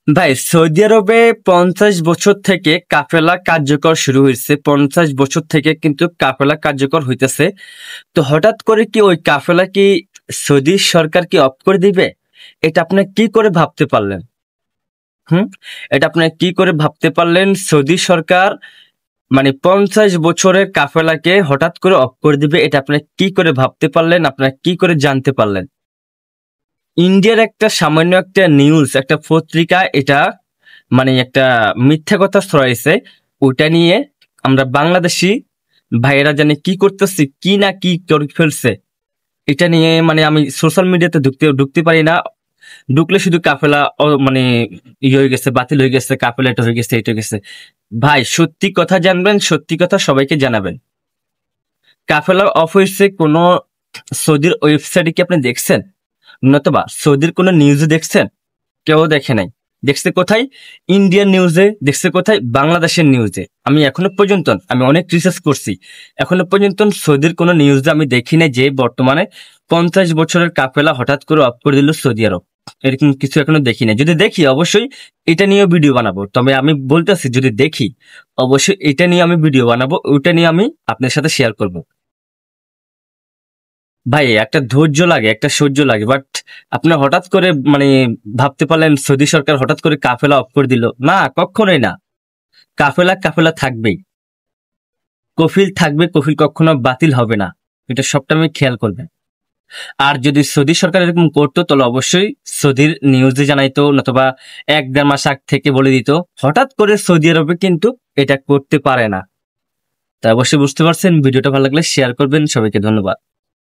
ভাই, সৌদি আরবে 50 বছর থেকে কাফেলা কার্যকর শুরু হয়েছে। 50 বছর থেকে কিন্তু কাফেলা কার্যকর হইতেছে। তো হঠাৎ করে কি ওই কাফেলা কি সৌদি সরকার কি অফ করে দিবে? এটা আপনি কি করে ভাবতে পারলেন? হুম, এটা আপনি কি করে ভাবতে পারলেন সৌদি সরকার মানে 50 বছরের কাফেলাকে হঠাৎ করে অফ করে দিবে? এটা আপনি কি করে ভাবতে পারলেন? আপনারা কি করে জানতে পারলেন? ইন্ডিয়ার একটা সামান্য একটা নিউজ, একটা পত্রিকা এটা মানে একটা মিথ্যা কথা ছড়াইছে। ওটা নিয়ে আমরা বাংলাদেশি ভাইয়েরা জানি কি করতেছি, কি না কি করে ফেলছে। এটা নিয়ে মানে আমি সোশ্যাল মিডিয়াতে ঢুকতে পারি না। ঢুকলে শুধু কাফেলা মানে ইয়ে হয়ে গেছে, বাতিল হয়ে গেছে, কাফেলা এটা হয়ে গেছে, এটা হয়ে গেছে। ভাই, সত্যি কথা জানবেন, সত্যি কথা সবাইকে জানাবেন। কাফেলা অফ হয়েছে কোন সৌদির ওয়েবসাইটে কি আপনি দেখছেন? নতুবা সৌদির কোনো নিউজে দেখছেন? কেউ দেখে নাই। দেখছে কোথায়? ইন্ডিয়ান নিউজে। দেখছে কোথায়? বাংলাদেশের নিউজে। আমি এখনো পর্যন্ত আমি অনেক রিসার্চ করছি, এখনো পর্যন্ত সৌদির কোনো নিউজে আমি দেখি নাই যে বর্তমানে 50 বছরের কাফেলা হঠাৎ করে অফ করে দিল সৌদি আরব। এরকম কিছু এখনো দেখি নাই। যদি দেখি অবশ্যই এটা নিয়েও ভিডিও বানাবো। তবে আমি বলতেছি যদি দেখি অবশ্যই এটা নিয়ে আমি ভিডিও বানাবো, ওইটা নিয়ে আমি আপনার সাথে শেয়ার করব। ভাই, একটা ধৈর্য লাগে, একটা সহ্য লাগে, বাট আপনি হঠাৎ করে মানে ভাবতে পারলেন সৌদি সরকার হঠাৎ করে কাফেলা অফ করে দিল? না, কখনোই না। কাফেলা কাফেলা থাকবেই, কফিল থাকবে, কফিল কখনো বাতিল হবে না। এটা সবটা আমি খেয়াল করবেন। আর যদি সৌদি সরকার এরকম করতো তাহলে অবশ্যই সৌদির নিউজে জানাইতো, নতুবা 1-1.5 মাস আগ থেকে বলে দিত। হঠাৎ করে সৌদি আরবে কিন্তু এটা করতে পারে না। তা অবশ্যই বুঝতে পারছেন। ভিডিওটা ভালো লাগলে শেয়ার করবেন। সবাইকে ধন্যবাদ।